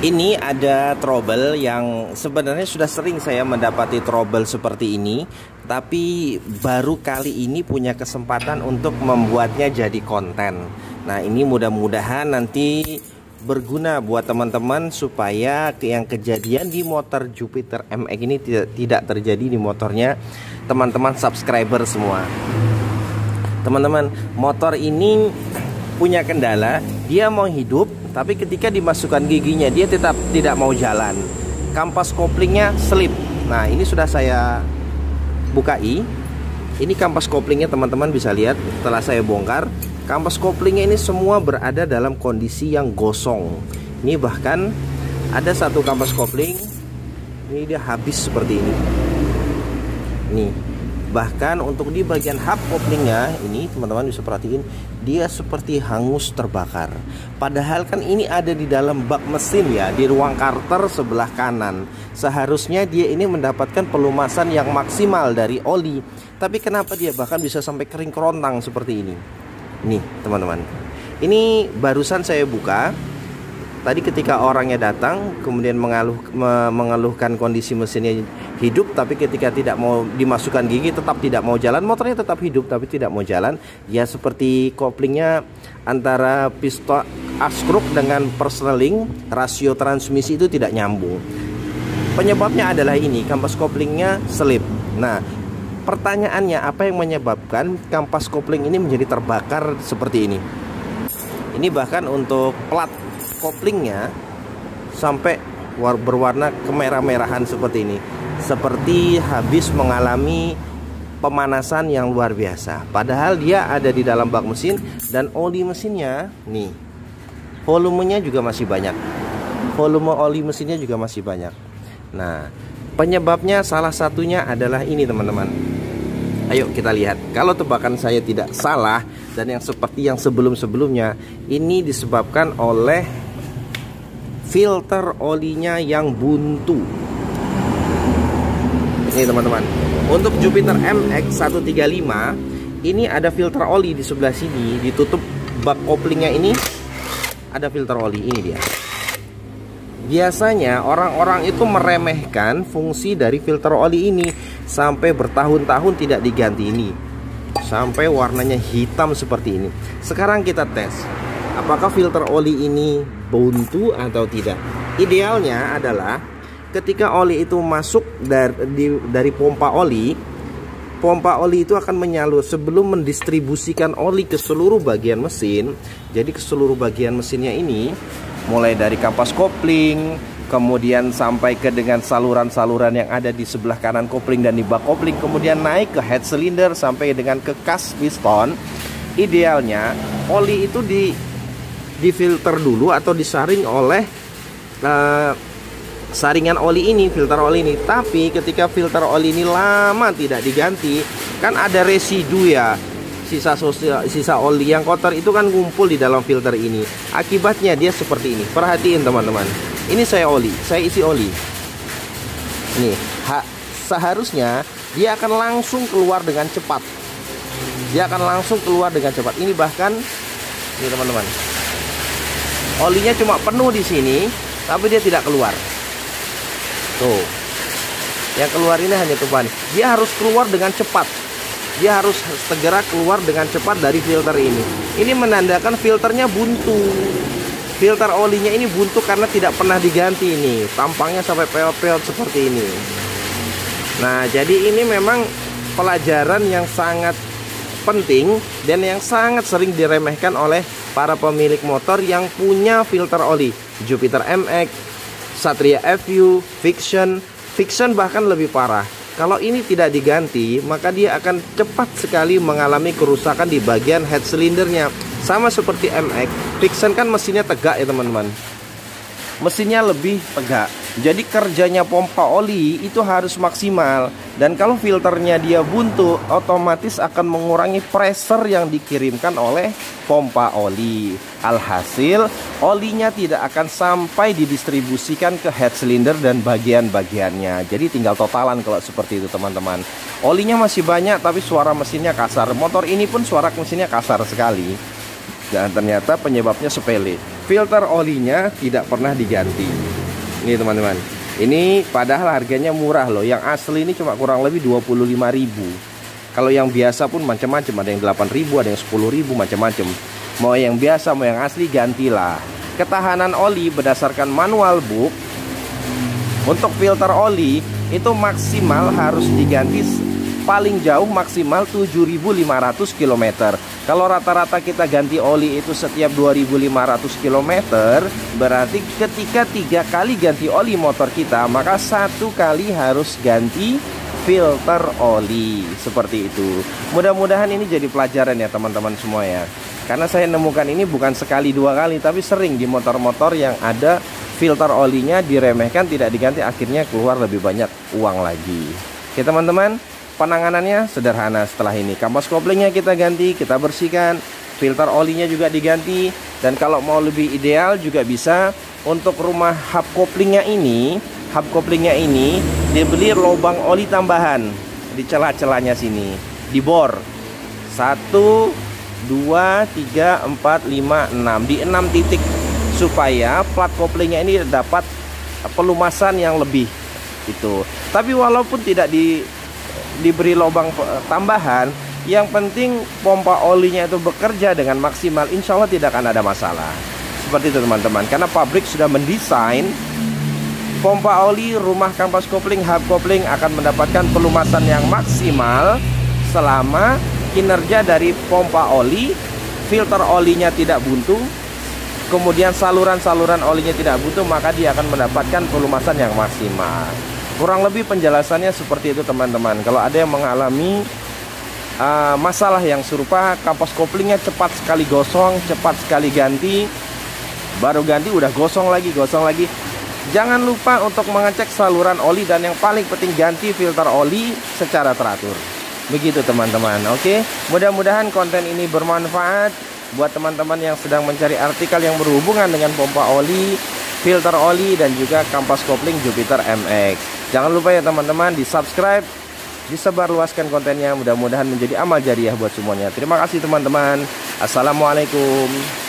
Ini ada trouble yang sebenarnya sudah sering saya mendapati trouble seperti ini, tapi baru kali ini punya kesempatan untuk membuatnya jadi konten. Nah, ini mudah-mudahan nanti berguna buat teman-teman supaya yang kejadian di motor Jupiter MX ini tidak terjadi di motornya teman-teman subscriber semua. Teman-teman, motor ini punya kendala, dia mau hidup, tapi ketika dimasukkan giginya dia tetap tidak mau jalan. Kampas koplingnya selip. Nah, ini sudah saya bukai. Ini kampas koplingnya, teman-teman bisa lihat setelah saya bongkar. Kampas koplingnya ini semua berada dalam kondisi yang gosong. Ini bahkan ada satu kampas kopling, ini dia habis seperti ini. Nih, bahkan untuk di bagian hub koplingnya ini teman-teman bisa perhatiin, dia seperti hangus terbakar. Padahal kan ini ada di dalam bak mesin ya, di ruang karter sebelah kanan. Seharusnya dia ini mendapatkan pelumasan yang maksimal dari oli. Tapi kenapa dia bahkan bisa sampai kering kerontang seperti ini? Nih teman-teman, ini barusan saya buka. Tadi ketika orangnya datang, kemudian mengeluhkan kondisi mesinnya hidup, tapi ketika tidak mau dimasukkan gigi tetap tidak mau jalan. Motornya tetap hidup tapi tidak mau jalan. Ya seperti koplingnya antara piston askruk dengan persneling, rasio transmisi itu tidak nyambung. Penyebabnya adalah ini, kampas koplingnya selip. Nah, pertanyaannya apa yang menyebabkan kampas kopling ini menjadi terbakar seperti ini? Ini bahkan untuk plat koplingnya sampai berwarna kemerah-merahan seperti ini, seperti habis mengalami pemanasan yang luar biasa. Padahal dia ada di dalam bak mesin dan oli mesinnya nih, volumenya juga masih banyak. Volume oli mesinnya juga masih banyak. Nah, penyebabnya salah satunya adalah ini teman-teman. Ayo kita lihat. Kalau tebakan saya tidak salah dan yang seperti yang sebelum-sebelumnya, ini disebabkan oleh filter olinya yang buntu. Ini teman-teman, untuk Jupiter MX 135 ini ada filter oli di sebelah sini, ditutup bak koplingnya ini ada filter oli. Ini dia. Biasanya orang-orang itu meremehkan fungsi dari filter oli ini sampai bertahun-tahun tidak diganti ini, sampai warnanya hitam seperti ini. Sekarang kita tes apakah filter oli ini buntu atau tidak. Idealnya adalah ketika oli itu masuk dari pompa oli itu akan menyalur sebelum mendistribusikan oli ke seluruh bagian mesin. Jadi ke seluruh bagian mesinnya ini, mulai dari kampas kopling, kemudian sampai ke dengan saluran-saluran yang ada di sebelah kanan kopling dan di bak kopling, kemudian naik ke head cylinder sampai dengan ke kas piston. Idealnya oli itu difilter dulu atau disaring oleh saringan oli ini, filter oli ini. Tapi ketika filter oli ini lama tidak diganti, kan ada residu ya, sisa oli yang kotor itu kan ngumpul di dalam filter ini. Akibatnya dia seperti ini. Perhatiin teman-teman, ini saya isi oli. Nih, seharusnya dia akan langsung keluar dengan cepat. Ini bahkan, ini teman-teman, olinya cuma penuh di sini, tapi dia tidak keluar. Tuh, yang keluar ini hanya tumpahan. Dia harus keluar dengan cepat. Dia harus segera keluar dengan cepat dari filter ini. Ini menandakan filternya buntu. Filter olinya ini buntu karena tidak pernah diganti ini. Tampangnya sampai peot-peot seperti ini. Nah, jadi ini memang pelajaran yang sangat penting dan yang sangat sering diremehkan oleh para pemilik motor yang punya filter oli. Jupiter MX, Satria FU, Fiction bahkan lebih parah. Kalau ini tidak diganti, maka dia akan cepat sekali mengalami kerusakan di bagian head cylindernya. Sama seperti MX, Fiction kan mesinnya tegak ya teman-teman. Mesinnya lebih tegak. Jadi kerjanya pompa oli itu harus maksimal. Dan kalau filternya dia buntu, otomatis akan mengurangi pressure yang dikirimkan oleh pompa oli. Alhasil, olinya tidak akan sampai didistribusikan ke head cylinder dan bagian-bagiannya. Jadi tinggal totalan kalau seperti itu teman-teman. Olinya masih banyak tapi suara mesinnya kasar. Motor ini pun suara mesinnya kasar sekali. Dan ternyata penyebabnya sepele. Filter olinya tidak pernah diganti. Ini teman-teman, ini padahal harganya murah loh. Yang asli ini cuma kurang lebih 25.000. Kalau yang biasa pun macam-macam, ada yang 8.000, ada yang 10.000, macam-macam. Mau yang biasa, mau yang asli, gantilah. Ketahanan oli berdasarkan manual book untuk filter oli itu maksimal harus diganti paling jauh maksimal 7.500 km. Kalau rata-rata kita ganti oli itu setiap 2.500 km, berarti ketika 3 kali ganti oli motor kita, maka 1 kali harus ganti filter oli. Seperti itu. Mudah-mudahan ini jadi pelajaran ya teman-teman semua ya. Karena saya nemukan ini bukan sekali 2 kali, tapi sering di motor-motor yang ada filter olinya diremehkan, tidak diganti, akhirnya keluar lebih banyak uang lagi. Oke teman-teman, penanganannya sederhana setelah ini. Kampas koplingnya kita ganti, kita bersihkan, filter olinya juga diganti. Dan kalau mau lebih ideal juga bisa untuk rumah hub koplingnya ini, dibeli lubang oli tambahan di celah-celahnya sini, dibor 1, 2, 3, 4, 5, 6 di 6 titik supaya plat koplingnya ini dapat pelumasan yang lebih itu. Tapi walaupun tidak diberi lubang tambahan, yang penting pompa olinya itu bekerja dengan maksimal, insya Allah tidak akan ada masalah. Seperti itu teman-teman, karena pabrik sudah mendesain pompa oli rumah kampas kopling, hub kopling akan mendapatkan pelumasan yang maksimal selama kinerja dari pompa oli, filter olinya tidak buntu, kemudian saluran-saluran olinya tidak buntu, maka dia akan mendapatkan pelumasan yang maksimal. Kurang lebih penjelasannya seperti itu teman-teman. Kalau ada yang mengalami masalah yang serupa, kampas koplingnya cepat sekali gosong, cepat sekali ganti, baru ganti udah gosong lagi. Jangan lupa untuk mengecek saluran oli, dan yang paling penting ganti filter oli secara teratur. Begitu teman-teman. Oke, mudah-mudahan konten ini bermanfaat buat teman-teman yang sedang mencari artikel yang berhubungan dengan pompa oli, filter oli, dan juga kampas kopling Jupiter MX. Jangan lupa ya teman-teman, di subscribe, disebarluaskan kontennya. Mudah-mudahan menjadi amal jariah buat semuanya. Terima kasih teman-teman. Assalamualaikum.